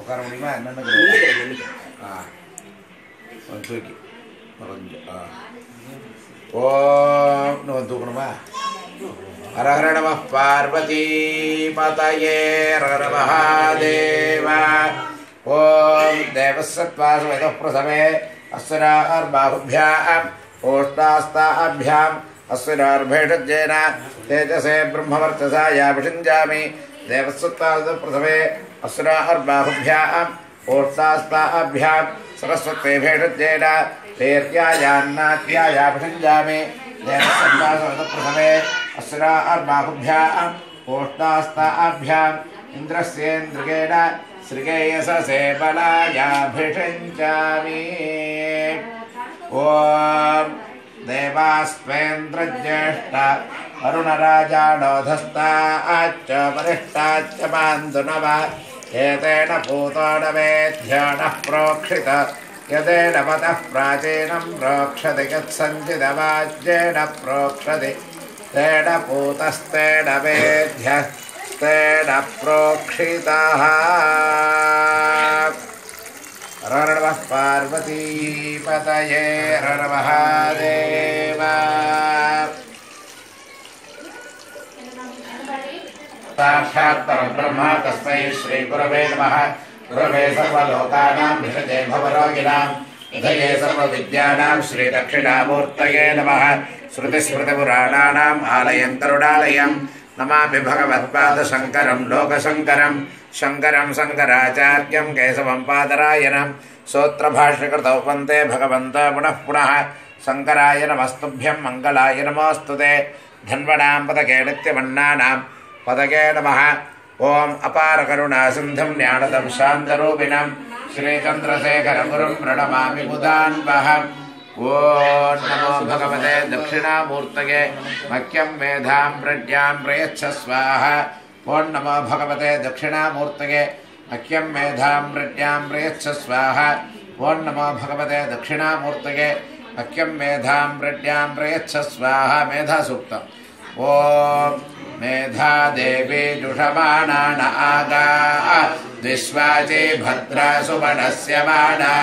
உட்கார முடியுமா என்னன்னு கொஞ்சம் தூக்கி கொஞ்சம் ஓம்னு வந்து தூக்கணுமா? ஹரஹர நம பார்வதி பதயே ஹர மகாதேவ. ஓம் தேவசத்வாசு வேத பிரசவே அஸ்வரார்பாஹுभ्याम् ओष्ठास्ताभ्याम् अश्विनार्भेषज्येन तेजसे ब्रह्मवर्चसा याभिषिञ्जामि देवसत्त्वासु प्रथमे अश्विनार्बाहुभ्याम् ओष्ठास्ताभ्याम् सरस्वती भेषज्येन तेर्यायान्नात्यायाभिषिञ्जामि देवसत्त्वासु प्रथमे अश्विनार्बाहुभ्याम् ओष्ठास्ताभ्याम् इन्द्रस्येन्द्रियेण श्रीगेयससे बलायाभिषिञ्जामि. ओम देवास्वेन्द्रज्येष्ठ अरुणराजानोधस्ताच्च वरिष्ठाच्च मान्दुनव एतेन पूतोडवेध्यानः प्रोक्षित यदेन वतः प्राचीनं प्रोक्षति यत्सञ्चिदवाज्येन प्रोक्षति तेन पूतस्तेन वेद्यस्तेन प्रोक्षितः. हर नमः पार्वती पतये हर महादेव. साक्षात् परब्रह्म तस्मै श्री गुरवे नमः. गुरवे सर्वलोकानां भिषजे भवरोगिणां निधये सर्वविद्यानां श्री दक्षिणामूर्तये नमः. श्रुतिस्मृतिपुराणानाम् आलयं करुणालयं नमामि भगवत्पादशङ्करं लोकशङ्करं शङ्करं शङ्कराचार्यं केशवं पादरायणं सूत्रभाष्यकृतौ वन्दे भगवन्तो पुनः पुनः. शङ्कराय नमस्तुभ्यं मङ्गलाय नमोऽस्तुते. धन्वणां पदके नित्यमन्नानां पदके नमः. ॐ अपारकरुणासिन्धुं ज्ञानदं शान्तरूपिणं श्रीचन्द्रशेखरगुरुं प्रणमामि मुदान्वहम्. ॐ नमो भगवते दक्षिणामूर्तये मह्यं मेधां प्रज्ञां प्रयच्छ स्वाहा. ॐ नमो भगवते दक्षिणामूर्तये मह्यं मेधां प्रज्ञां प्रयच्छ स्वाहा. ॐ नमो भगवते दक्षिणामूर्तये मह्यं मेधां प्रज्ञां प्रयच्छ स्वाहा. मेधासूक्तम्. ॐ मेधा देवी जुषमाणा न आगा विश्वाचे भद्रा सुमनस्य माना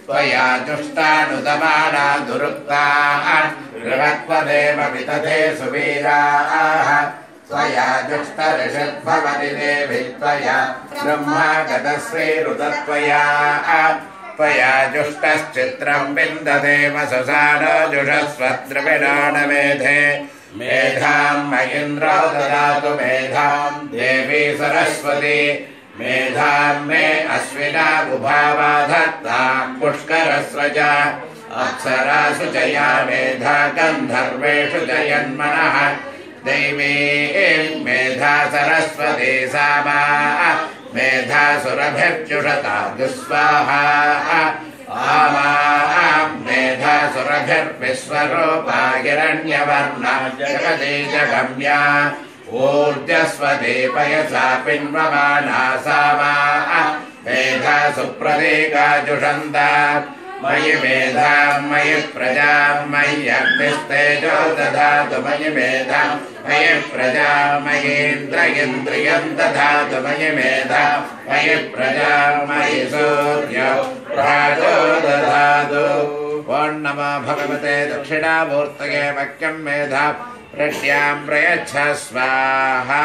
त्वया जुष्टानुदमाना दुरुक्ता बृहत्वदेव वितथे सुवीराः त्वया जुष्टऋषद्भवति देवी त्वया ब्रह्मागतश्रीरुतत्वया त्वया जुष्टश्चित्रं विन्दते वसुसानो जुषस्वद्रविणानमेधे. मेधां महीन्द्रो ददातु मेधां देवी सरस्वती. मेधां मे अश्विना उभावाधत्तां पुष्करस्वजा अप्सरासु च या मेधा गन्धर्वेषु च यन्मनः. दैवी मेधा सरस्वती सामा मेधासुरभिर्जुषतां स्वाहा. आमां मेधासुरभिर्विश्वरूपा हिरण्यवर्णा जगदीशगम्या ऊर्जस्वती पयसा पिन्वमाना सामा मेधा सुप्रतीका जुषन्ता. मयि मेधां मयि प्रजां मय्यग्निस्तेजो दधातु मयि मेधां मयि प्रजां मयीन्द्र इन्द्रियं दधातु मयि मेधां मयि प्रजां मयि सूर्यो प्राजो दधातु. ॐ नमो भगवते दक्षिणामूर्तये मह्यं मेधां प्रज्ञां प्रयच्छ स्वाहा.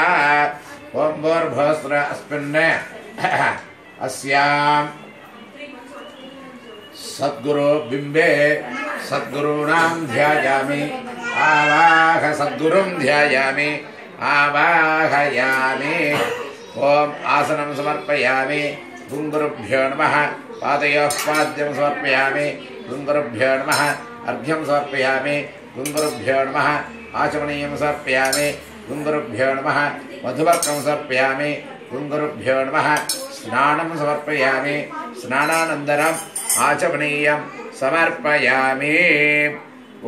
ॐ भूर्भुवस्सुर अस्मिन् अस्यां सद्गुरु बिम्बे सद्गुरूणां ध्यायामि आवाह सद्गुरुं ध्यायामि आवाहयामि. ॐ आसनं समर्पयामि. गुरुभ्यो नमः. पादयोः पाद्यं समर्पयामि. गुरुभ्यो नमः. अर्घ्यं समर्पयामि. गुरुभ्यो नमः. आचमनीयं समर्पयामि. गुरुभ्यो नमः. मधुवर्कं समर्पयामि. गुरुभ्यो नमः. स्नानं समर्पयामि. स्नानानन्तरम् आचमनीयं समर्पयामि. ॐ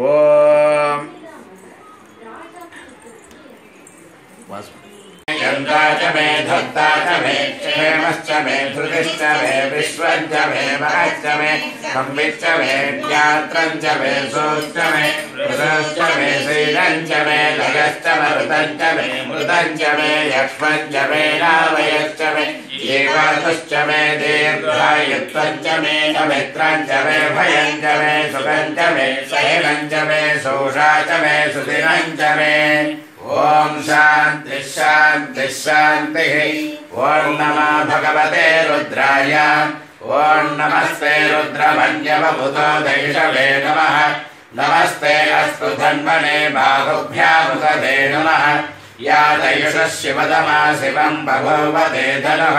यन्ता च मे धत्ता च मे क्षेमश्च मे धृतिश्च मे विश्वञ्च मे महश्च मे संविच्च मे ज्ञात्रञ्च मे सोश्च मे मृतश्च मे श्रीरञ्च मे लयश्च मरुतञ्च मे मृतञ्च मे यक्ष्मञ्च मे नामयश्च मे जीवातुश्च मे दीर्घायुत्वञ्च मे मित्रञ्च मे भयञ्च मे सुखञ्च मे शैलञ्च मे सोषा च मे सुदिनञ्च मे ॐ शान्तिः शान्तिः शान्तिः ॐ नमः भगवते रुद्राय ॐ नमस्ते रुद्रमन्यवभूतो दैषवे नमः नमस्ते अस्तु धन्वने बाहुभ्यामुदधे नमः या दैषः शिवतमा शिवं बभूवते धनुः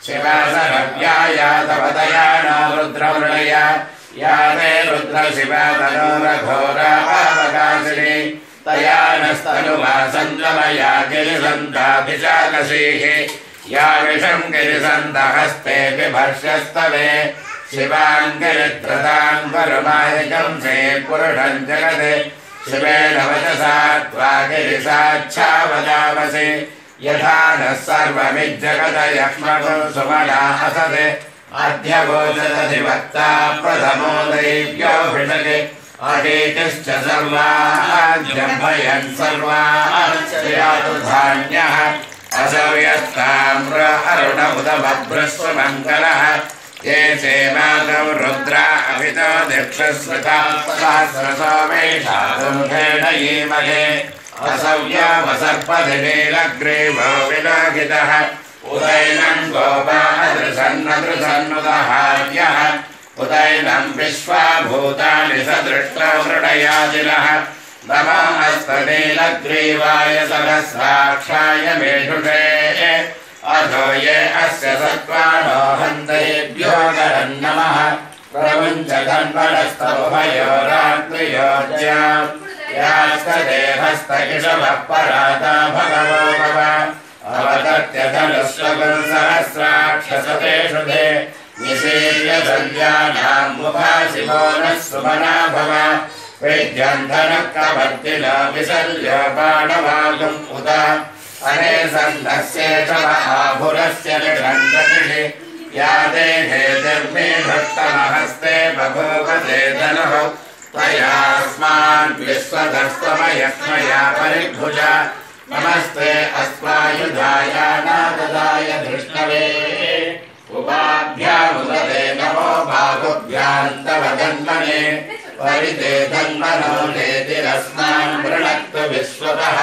शिवासरव्याया तव दया नो रुद्रवृणया या ते रुद्रशिवा तनोरघोरा पावकाशिनी तया नस्तनुमा सञ्जमया गिरिसन्धाभिषाकशीः या विषं गिरिसन्धहस्ते बिभर्ष्यस्तवे शिवाङ्गिरित्रतां वरुमायकं से पुरुषं जगते शिवेन वचसा त्वा गिरिसाच्छावदामसि यथा नः सर्वमिज्जगदयक्ष्मणो सुमना असते अध्यगोचदधिवक्ता प्रथमो दैव्योऽभिषके अहेतिश्च सर्वाद्यभयन् सर्वाश्रयातु धान्यः असौ यस्ताम्र अरुणमुदमभ्रस्वमङ्गलः ये सेवादौ रुद्रा अभितो दीक्षस्मृता सहस्रसोमेषातुं भेडयीमहे असौ यावसर्पधिनीलग्रीवो विलोकितः उदैनं गोपादृशन्नदृशन्नुदहार्यः उदैनं विश्वाभूतानि सदृष्टा मृडयादिनः नमो हस्तनीलग्रीवाय सहस्राक्षाय मेषुषे अधो ये अस्य सत्त्वानो हन्तेभ्यो नमः प्रमुञ्च धन्वनस्तभयोरात्रियोज्याम् यास्तदेहस्तकिशवः पराता भगवो भव अवतत्य धनुष्वगं सहस्राक्षसतेषु ते निशील्य सन्ध्यानां मुखाशिवो नः सुमना भव विद्यं धनकवर्तिनो विसर्य बाणवागुम् उत अनेसन्दस्येषव आभुरस्य निषण्डतिः या देहे धर्मे धत्तमहस्ते बभूवते धनुः त्वयास्मान् विश्वधस्तमयक्ष्मया परिभुजा नमस्ते अस्मायुधाय नागदाय धृष्णवे उपाभ्यामुदते नमो बाहुभ्यां तव धन्वने परिते धन्वनो नेतिरस्मान् वृणक्तु विश्वतः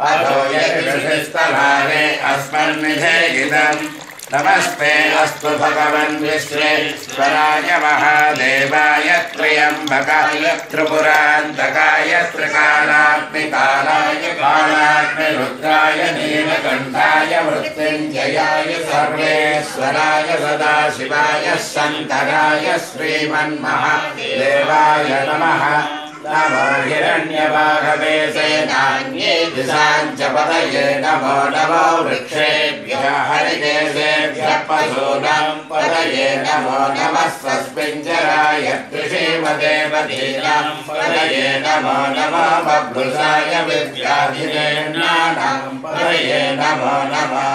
अधो यशिस्तभारे अस्मन्निधेगिदम् नमस्ते अस्तु भगवन् विश्वेश्वराय महादेवाय त्र्यम्बकाय त्रिपुरान्तकाय त्रिकालात्मिकालाय कालाग्निरुद्राय नीलकण्ठाय मृत्युञ्जयाय सर्वेश्वराय सदाशिवाय शङ्कराय श्रीमन्महादेवाय नमः नमो हिरण्यवाहवे सेनान्ये दिशाञ्च पतये नमो नमो वृक्षेभ्यः हरिकेशेभ्यः पशूनां पतये नमो नमः स्वस्मिञ्जराय कृषीमदेवतीनां पतये नमो नमो बभ्रुषाय विद्याधिरेणानां पतये नमो नमो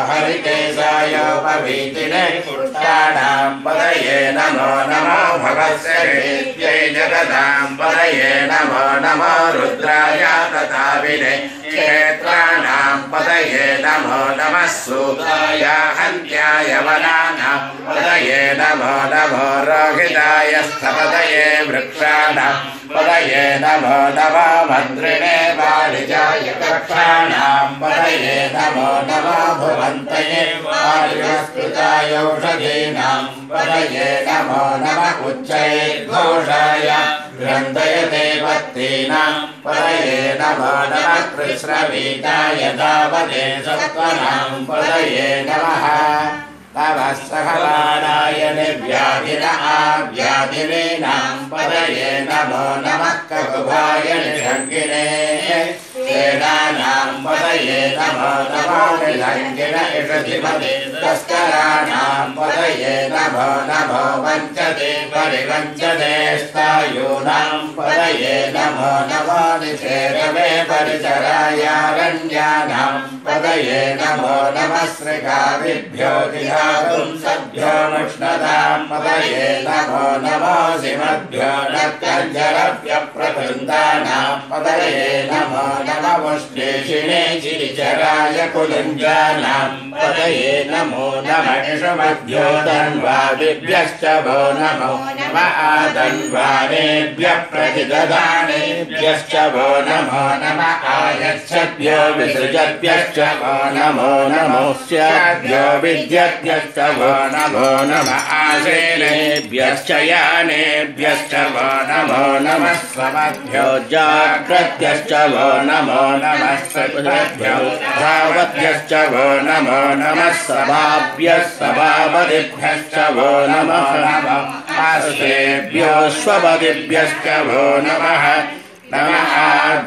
हरिकेशायोपवीतिने पुष्टानां पतये नमो नमो भगस्य हेत्यै जगदां पतये नमो नमो रुद्राय तथाविने क्षेत्राणां पतये नमो नमः सूताय हन्त्याय वनानां पतये नमो नमो रोहिताय स्थपतये वृक्षाणां पतये नमो नमो मन्त्रिणे वाणिजाय कक्षाणां पतये नमो नमो भुवन्तये वायुस्कृताय औषधीनां पतये नमो नमः उच्चैर्घोषाय ग्रन्थयते पत्तीनां पतये नमो नमः कृष्णवीताय दावते सत्त्वनां पतये नमः नमः सहवाणाय निर्व्याधिन आव्याधिनीनां पतये नमो नमः ककुभाय निषङ्गिने सेनानां पतये नमो नमो निषङ्गिन इषधिमते तस्कराणां पतये नमो नमो नमो वञ्चते परिवञ्चते स्थायूनां पदये नमो नमो निषेदवे परिचरायारण्यानां पदये नमो नमः श्रीकादिभ्यो दिहातुं सभ्यो मुष्णदां पदये नमो नमो सिमभ्यो नक्तञ्जरव्यप्रवृन्दानां पदये नमो नममुष्टेशिने चिरिचराय कुलुञ्जानां पदये नमो नमः निषमभ्यो धन्वादिभ्यश्च वो नमो नमः आधन्वानेभ्यः प्रतिदधानेभ्यश्च वो नमो नमः आयच्छद्भ्यो विसृजद्भ्यश्च वो नमो नमोऽस्याभ्यो विद्यद्भ्यश्च वो नमो नमः आसेनेभ्यश्च यानेभ्यश्च वो नमो नमः स्वमभ्यो जाग्रद्भ्यश्च वो नमो नमः सभ्यो धावद्भ्यश्च वो नमो नमः सभाभ्यः सभापतिभ्यश्च वो नमः आस्तेभ्यो स्वपतिभ्यश्च वो नमः नमः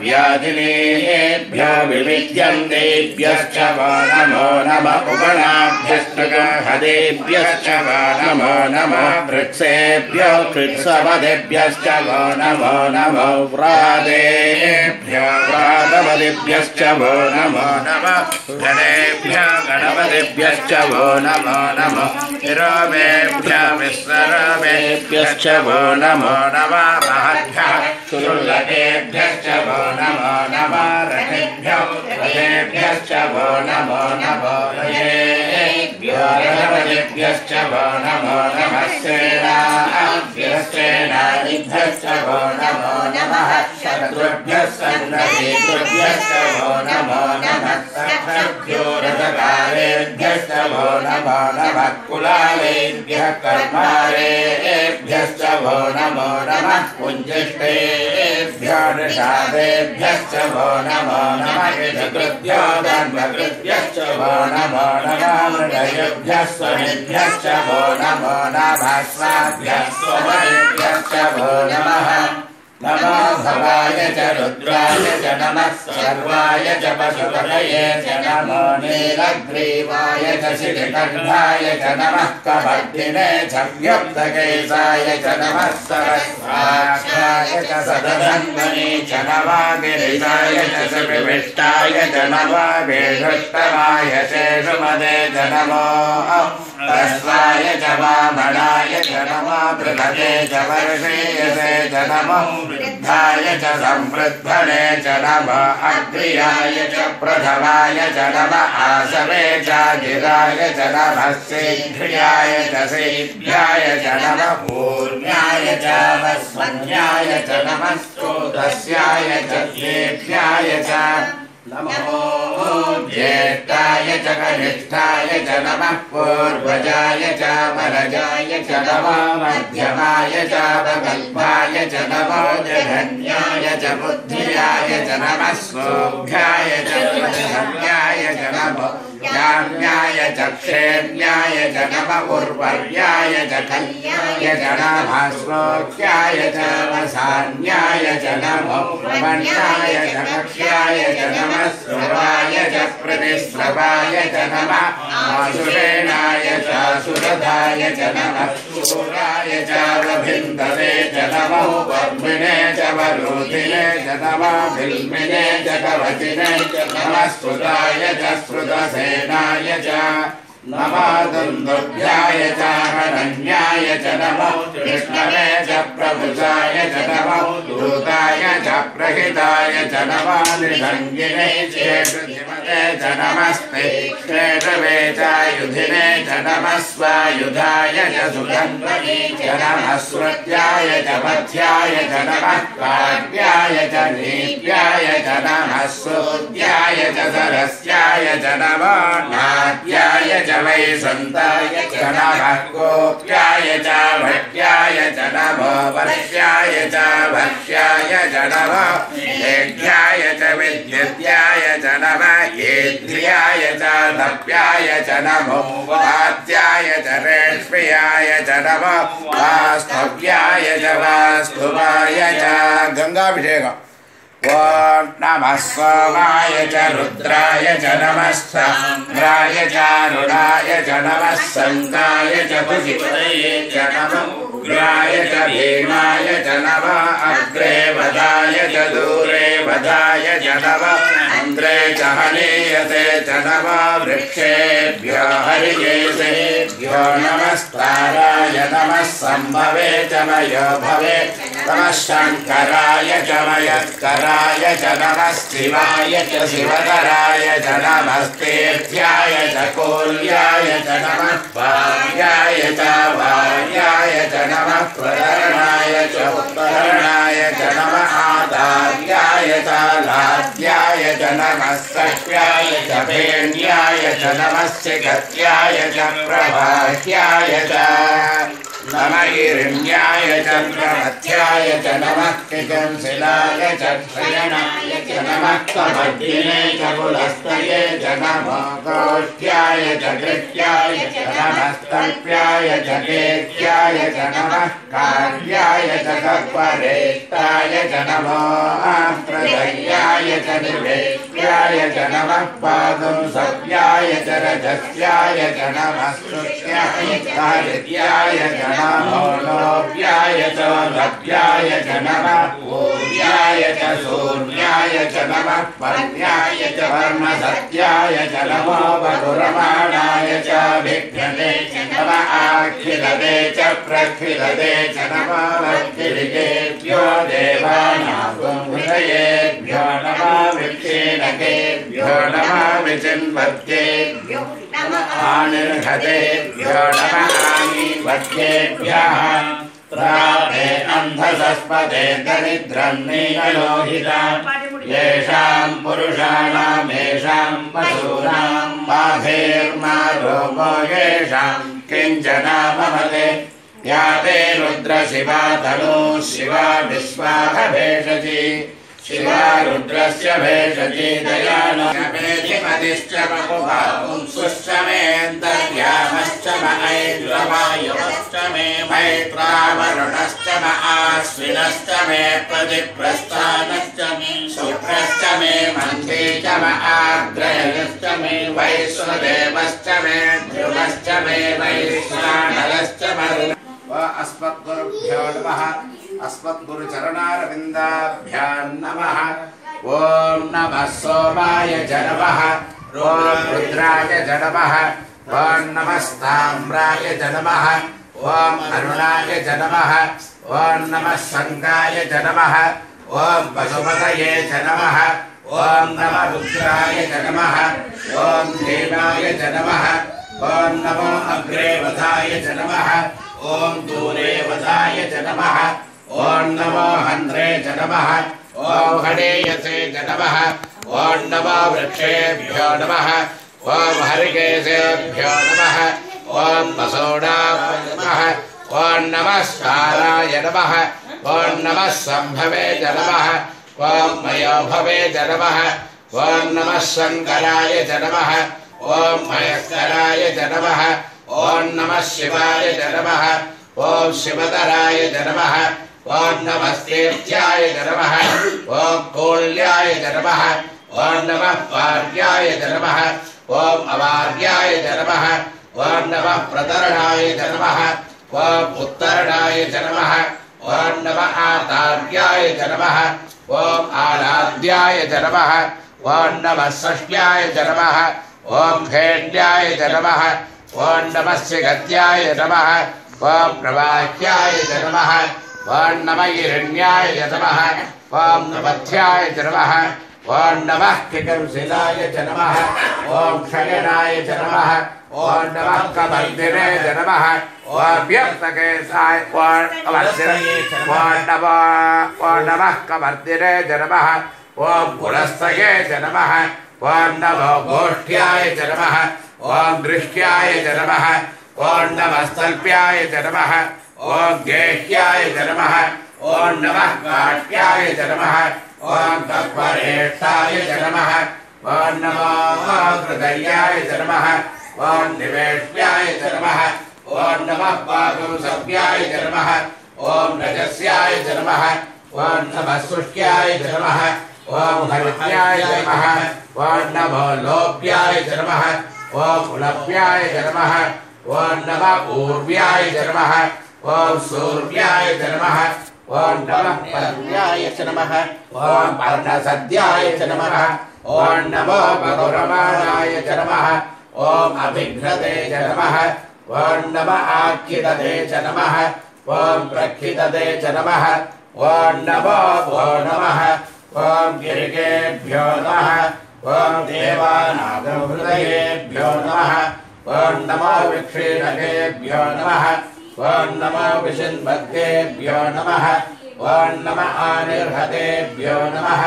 व्याधिनेभ्यो विविद्यन्तेभ्यश्च वो नमो नमः उपनाभ्यश्च गहदेभ्यश्च वो नमो नमः वृक्षेभ्यो कृत्सवदेभ्यश्च वो नमो नमः व्रातेभ्यो व्रातपदिभ्यश्च वो नमो नमः गणेभ्यो गणपतिभ्यश्च वो नमो नमः विरोमेभ्यो विश्वरोमेभ्यश्च वो नमो नमः महद्भ्यः सुरुलकेभ्यश्च वो नमो नमः रथेभ्यो रथेभ्यश्च वो नमो नमो रथेभ्यो रथपतिभ्यश्च वो नमो नमः सेनाभ्यश्च वो नमो नमः शत्रुभ्यः सन्नहेतुभ्यश्च वो नमो नमः सखभ्यो रथकारेभ्यश्च वो नमो नमः कुलालेभ्यः कर्मारेभ्यश्च वो नमो नमः कुञ्जिष्टेभ्यो निषादेभ्यश्च वो नमो नमः यजकृभ्यो धन्वकृभ्यश्च वो नमो नमः मृगयेभ्यः स्वनिभ्यश्च वो नमो नमः स्वाभ्यः स्वमयेभ्यश्च वो नमः नमो भवाय च रुद्राय च नमः सर्वाय च पशुपतये च नमो नीलग्रीवाय च शिखण्डाय च नमः कवर्धिने च व्युक्तकेशाय च नमः सहस्राक्षाय च सदधन्वने च नमः गिरिजाय च सुविष्टाय च नमः वेषुष्टमाय शेषुमदे च नमो तस्वाय च वामनाय च नमः पृथगे च वर्षेयसे च नमः वृद्धाय च संवृद्धने च नमः अग्र्याय च प्रथमाय च नमः आसवे च गिराय च नमः शीघ्र्याय च शीघ्र्याय च नमः पूर्ण्याय च वस्वन्याय च नमः स्तोत्रस्याय च ज्येष्ठाय च नमो ज्येष्ठाय च कनिष्ठाय च नमः पूर्वजाय च वरजाय च नमः मध्यमाय च वकल्पाय च नमो जघन्याय च बुद्धियाय च नमः सोऽभ्याय च प्रधन्याय च नमो ज्ञान्याय च क्षेम्याय च नमः उर्वर्याय च कल्याय च नमः श्लोक्याय च वसान्याय च नमो वन्याय च कक्ष्याय च नमः श्रवाय च प्रतिश्रवाय च नमः आसुरेणाय च सुरधाय च नमः शूराय च वभिन्दवे च नमः वर्मिणे च वरोधिने च नमः भिल्मिने च कवचिने च नमः श्रुताय च श्रुतसेनाय च नमः दुन्दुभ्याय च हनन्याय च नमः कृष्णवे च प्रभुजाय च नमः दूताय च प्रहिताय च नमः निषङ्गिने चेषुधिमते च नमस्ते क्षेषवे च युधिने च नमः स्वायुधाय च सुगन्धने च नमः श्रुत्याय च मध्याय च नमः काव्याय च नीत्याय च नमः सोद्याय च सरस्याय च नमः नाट्याय च वैसन्ताय च नमः गोप्याय च भट्याय च नमो वर्ष्याय च भक्ष्याय च नमः येढ्याय च विद्युत्याय च नमः येध्र्याय च तप्याय च नमो वात्याय च रेष्म्याय च नमः वास्तव्याय च वास्तुवाय च गंगाभिषेकम् ॐ नमः सोमाय च रुद्राय च नमः साम्राय च अरुणाय च नमः शङ्काय च पशुपतये च नमः उग्राय च भीमाय च नमः अग्रे वदाय च दूरे वदाय च नमः इन्द्रे च हनीयते च नमः वृक्षेभ्यो हरिकेशेभ्यो नमस्ताराय नमः सम्भवे च मयो भवे नमः शङ्कराय च मयत्कराय च नमः शिवाय च शिवकराय च नमस्तेभ्याय च कोल्याय च नमः भार्याय च भार्याय च नमः प्रकरणाय च उत्तरणाय च नमः आदार्याय च लाद्याय च नमः सख्याय च भेण्याय च नमः शिखत्याय च प्रभाह्याय च नमः हिरण्याय च प्रमथ्याय च नमः किंशिलाय च क्षयणाय च नमः कमर्दिने च कुलस्तये च नमः गोष्ठ्याय च गृह्याय च नमः स्तल्प्याय च केक्ष्याय च नमः कार्याय च कपरेष्टाय च नमः प्रदय्याय च निवेश्याय च नमः पादुंसव्याय च रजस्याय च नमः शुच्याय च हरिद्याय च नमो लोभ्याय च लभ्याय च नमः पूर्याय च शून्याय च नमः पर्याय च वर्णसत्याय च नमो वधुरमाणाय च विघ्नते च नमः आखिलते च प्रखिलते च नमः वक्किलिकेभ्यो देवानां हृदयेभ्यो नमः विक्षीणकेभ्यो नमः विचिन्वद्येभ्यो आनिर्हतेभ्यो नमः आनीवद्येभ्यः प्राप्ते अन्धसस्पदे दरिद्रं नीललोहितां येषां पुरुषाणां येषां पशूनां बाधेर्मा रोगो येषां किञ्चनाममते या ते रुद्रशिवा तनूः शिवा विश्वाः भेषजी शिवा रुद्रस्य भेषजी दयानमेधिपतिश्च मकुभापुंसुश्च मेऽन्तर्यामश्च म ऐन्द्रवायुश्च मे मैत्रावरुणश्च म आश्विनश्च मे प्रतिप्रस्थानश्च मे शुक्रश्च मे मन्त्री च म आग्रयश्च मे वैश्वदेवश्च मे ध्रुवश्च मे वैश्वानरश्च म अस्मद्गुरुभ्यो नमः अस्मद्गुरुचरणारविन्दाभ्यां नमः ॐ नमः सोमाय च नमः ॐ रुद्राय च नमः ॐ नमः ताम्राय च नमः ॐ अरुणाय च नमः ॐ नमः शङ्काय च नमः ॐ पशुपतये च नमः ॐ नमः रुद्राय च नमः ॐ भीमाय च नमः ॐ नमो अग्रे वधाय च नमः ॐ दूरे वधाय च नमः ॐ नमो हन्त्रे च नमः ॐ हणेयसे च नमः ॐ नमो वृक्षेभ्यो नमः ॐ हरिकेशेभ्यो नमः ॐ वसोडाभ्यो नमः ॐ नमः शालाय नमः ॐ नमः सम्भवे च नमः ॐ मयोभवे च नमः ॐ नमः शङ्कराय च नमः ॐ मयस्कराय च नमः ॐ नमः शिवाय च नमः ॐ शिवतराय च नमः ॐ नमस्तेभ्याय च नमः ॐ कोल्याय च नमः ॐ नमः पार्याय च नमः ॐ अवार्याय च नमः ॐ नमः प्रतरणाय च नमः ॐ उत्तरणाय च नमः ॐ नमः आतार्याय च नमः ॐ आलाद्याय च नमः ॐ नमः षष्ट्याय च नमः ॐ खेड्याय च नमः ॐ नमः शिखत्याय नमः ॐ प्रवाह्याय च नमः ॐ नमः हिरण्याय च नमः ॐ नमथ्याय च नमः ॐ नमः किंशिलाय च नमः ॐ क्षयणाय च नमः ॐ नमः कमर्दिने च नमः ॐ व्यक्तकेशाय ॐ नमः कमर्दिने च नमः ॐ पुरस्तये च नमः ॐ नमो गोष्ठ्याय च नमः ॐ गृह्याय च नमः ॐ नमः स्तल्प्याय च नमः ॐ गेह्याय च नमः ॐ नमः काट्याय च नमः ॐ कपरेष्ठाय च नमः ॐ नमो हृदयाय च नमः ॐ निवेश्याय च नमः ॐ नमः पादुंसव्याय च नमः ॐ रजस्याय च नमः ॐ नमः शुष्क्याय च नमः ओम हरित्याय नमः ओम नमो लोभ्याय नमः ओम उलभ्याय नमः ओम नमः ऊर्व्याय नमः ओम सूर्याय नमः ओम नमः पर्याय नमः ओम पर्णसद्याय नमः ओम नमो भगुरमाणाय नमः ओम अभिघ्नते नमः ओम नमः आख्यते नमः ओम प्रक्षितते नमः ओम नमो भो नमः ओम गिरिकेभ्यो नमः ओम देवानागहृदयेभ्यो नमः ओम नमो विक्षीणकेभ्यो नमः ओम नमो विषन्मद्गेभ्यो नमः ओम नमः आनिर्हतेभ्यो नमः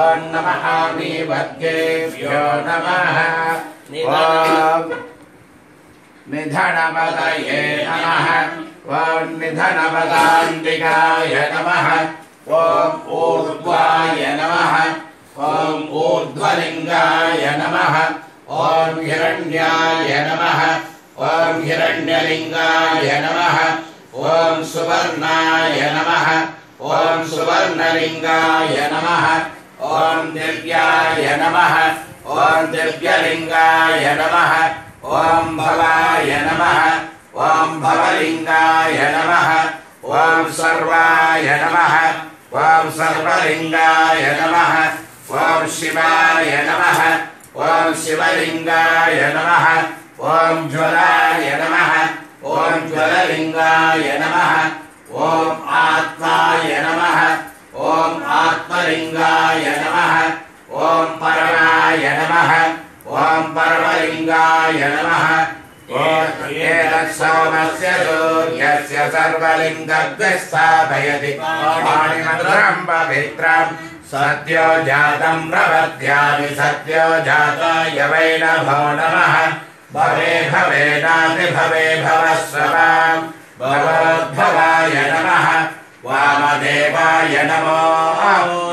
ओम नमः आमीवद्गेभ्यो नमः ओम निधनपदये नमः ओम निधनपदान्तिकाय नमः ओम ऊर्ध्वाय नमः ओम ऊर्ध्वलिंगाय नमः ओम हिरण्याय नमः ओम हिरण्यलिंगाय नमः ओम सुवर्णाय नमः ओम सुवर्णलिंगाय नमः ओम दिव्याय नमः ओम दिव्यलिंगाय नमः ओम भवाय नमः ओम भवलिंगाय नमः ओम सर्वाय नमः ओम सर्वलिंगाय नमः ओम शिवाय नमः ओम शिवलिंगाय नमः ओम ज्वलाय नमः ओम ज्वललिंगाय नमः ओम आत्माय नमः ओम आत्मलिंगाय नमः ओम परमाय नमः ओम परमलिंगाय नमः ओम एतत्सोमस्य सूर्यस्य सर्वलिङ्गद्विस्थापयति पाणिमन्त्रं पवित्रं सत्यो जातं प्रपद्यामि सत्यो जाताय वै नमो नमः भवे भवेनाति भवे भवस्ववां भवोद्भवाय नमः वामदेवाय नमो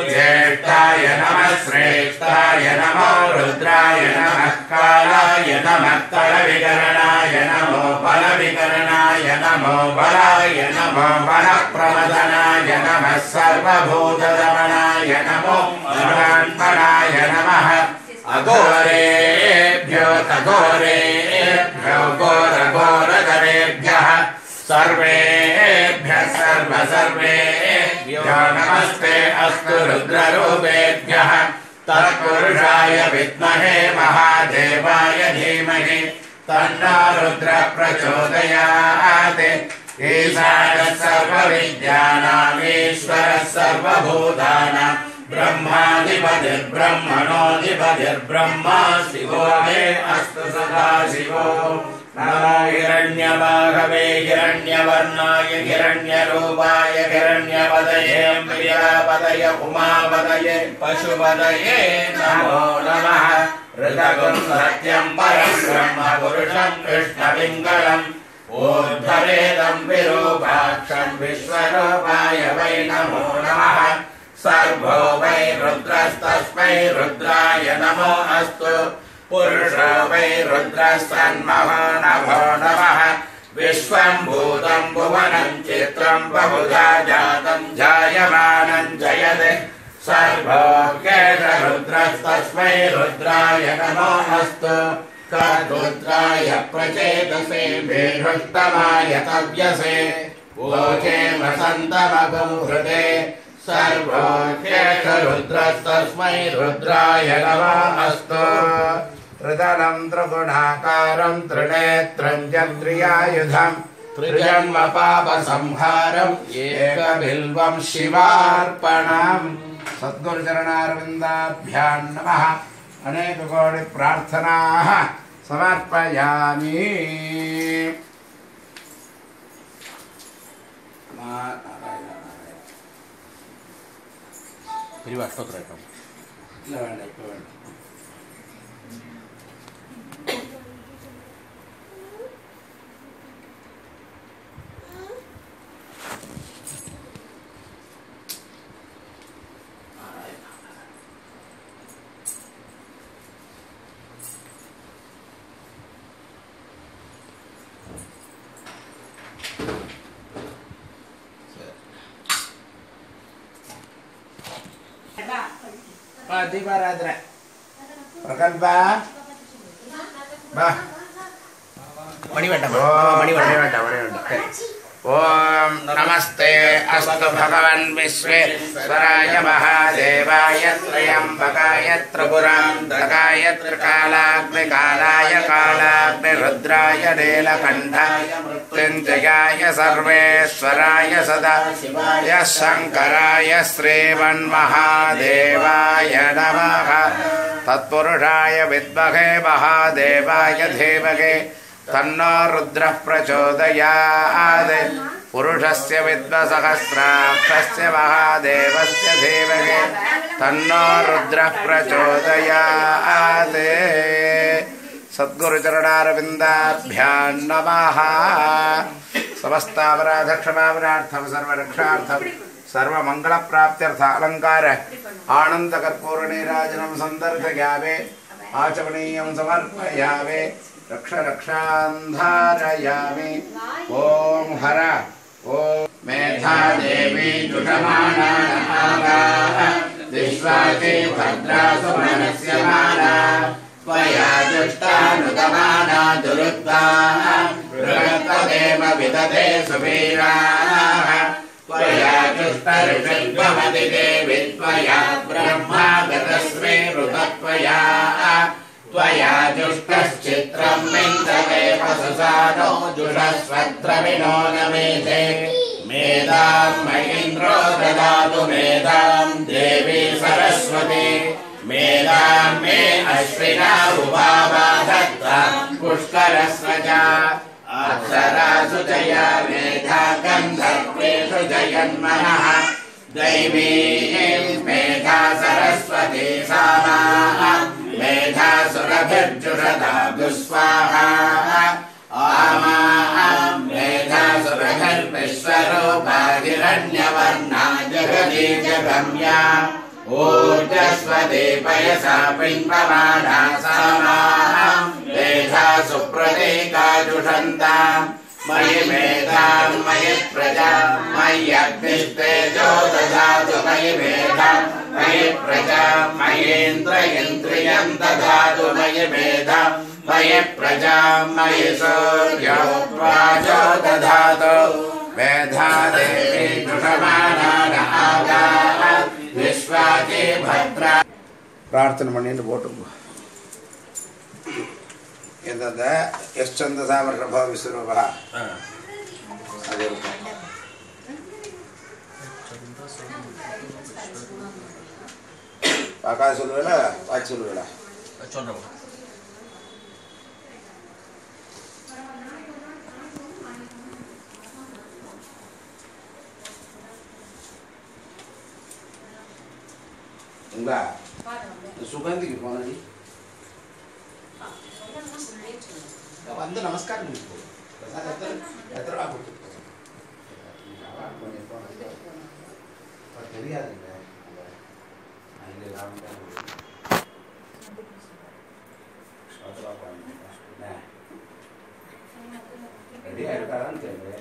ज्येष्ठाय नमः श्रेष्ठाय नमो रुद्राय नमः कालाय नमः कलविकरणाय नमो बलविकरणाय नमो बलाय नमो बलप्रमदनाय नमः सर्वभूतदमनाय नमो अनान्मनाय नमः अघोरेभ्यो तघोरेभ्यो घोरघोरधरेभ्यः सर्वेभ्यः सर्वेभ्यो नमस्ते अस्तु रुद्ररूपेभ्यः तत्पुरुषाय विद्महे महादेवाय धीमहि तन्नो रुद्रः प्रचोदयात् ईशानः सर्वविद्यानाम् ईश्वरः सर्वभूतानां ब्रह्माधिपतिर्ब्रह्मणोऽधिपतिर्ब्रह्मा शिवो मे अस्तु सदा शिवो नमो हिरण्यवाहवे हिरण्यवर्णाय हिरण्यरूपाय हिरण्यपदये प्रियापदये उमापदये पशुपदये नमो नमः ऋतगुं सत्यं परं ब्रह्म पुरुषं कृष्णपिङ्गलम् ऊर्ध्वरेदं विरूपाक्षं विश्वरूपाय वै नमो नमः सर्वो वै रुद्रस्तस्मै रुद्राय नमो अस्तु पुरुषो वै रुद्रस्तन्महो नमो नमः विश्वं भूतं भुवनं चित्रं बहुधा जातं जायमानं जयते सर्वोऽख्येष रुद्रस्तस्मै रुद्राय नमो अस्तु रुद्राय प्रचेतसे मेघुष्टमाय तव्यसे वोचे वसन्तमगुं हृदे सर्वोऽख्येष रुद्रस्तस्मै रुद्राय नमः अस्तु त्रिदलं त्रिगुणाकारं त्रिनेत्रं च त्रियायुधं त्रिजन्म पापसंहारम् एकबिल्वं शिवार्पणम् सद्गुरुचरणारविन्दाभ्यां नमः अनेककोटि प्रार्थनाः समर्पयामि दीपाराधना प्रकल्प मणिवट्ट ओम नमस्ते अस्तु भगवन् विश्वेश्वराय महादेवाय त्र्यंबकाय त्रिपुरान्तकाय त्रिकालाग्निकालाय कालाग्निरुद्राय नीलकण्ठाय मृत्युञ्जयाय सर्वेश्वराय सदाशिवाय शङ्कराय श्रीमन्महादेवाय नमः तत्पुरुषाय विद्महे महादेवाय धीमहि तन्नो रुद्रः प्रचोदयात् पुरुषस्य विद्मसहस्राक्षस्य महादेवस्य धीमहि तन्नो रुद्रः प्रचोदयात् सद्गुरुचरणारविन्दाभ्यां नमः समस्तापराधक्षमापणार्थं सर्वरक्षार्थं सर्वमङ्गलप्राप्त्यर्थ अलङ्कार आनन्दकर्पूरनीराजनं सन्दर्शयामि आचमनीयं समर्पयामि रक्षान्धारयामि ओम हर ओम मेधा देवी जुषमाना विश्वाचे भद्रा सुमनस्य माना त्वया दुष्टानुगमाना दुरुद्धा बृहत्तदेव विदते सुवीराः त्वया दुष्टऋषिर्भवति देवि त्वया ब्रह्मा गतस्मे ऋतत्वया त्वया जुष्टश्चित्रं विन्दते पशुसानो जुषस्वत्रविनो नमेधे मेधां महीन्द्रो ददातु मेधां देवी सरस्वती मेधां मे अश्विना उभावाधत्ता पुष्करस्वजा अप्सरासु जया मेधा गन्धर्वेषु जयन्मनः दैवी मेधा सरस्वती सामा मेधा सुरभिर्जुषदातु स्वाहा आमा मेधा सुरभिर्विश्वरूपा हिरण्यवर्णा जगती जगम्या ऊर्जस्वती पयसा पिङ्गमाना सामा मेधा सुप्रतीका जुषन्ताम् मयि मेधां मयि प्रजा मय्यग्निस्तेजो ददातु मयि मेधां मयि प्रजा मयीन्द्र इन्द्रियं ददातु मयि मेधां मयि प्रजा मयि सूर्यो वाचो ददातु मेधा देवी जुषमाना विश्वाची भद्रा प्रार्थना பண்ணிட்டு போட்டுங்க எந்தந்த எஷ்சந்த சாமர பிரபா விஸ்வரூபா அது இருக்கும் பாக்கா சொல்லுவல வாட்ச் சொல்லுவல சொல்றேன் உங்க சுகந்திக்கு போனடி வந்து நமஸ்காரம் பண்ணிட்டு எத்தனை ரூபா கொடுத்துட்டு தெரியாது ரெடியா இருக்காரான்னு தெரியல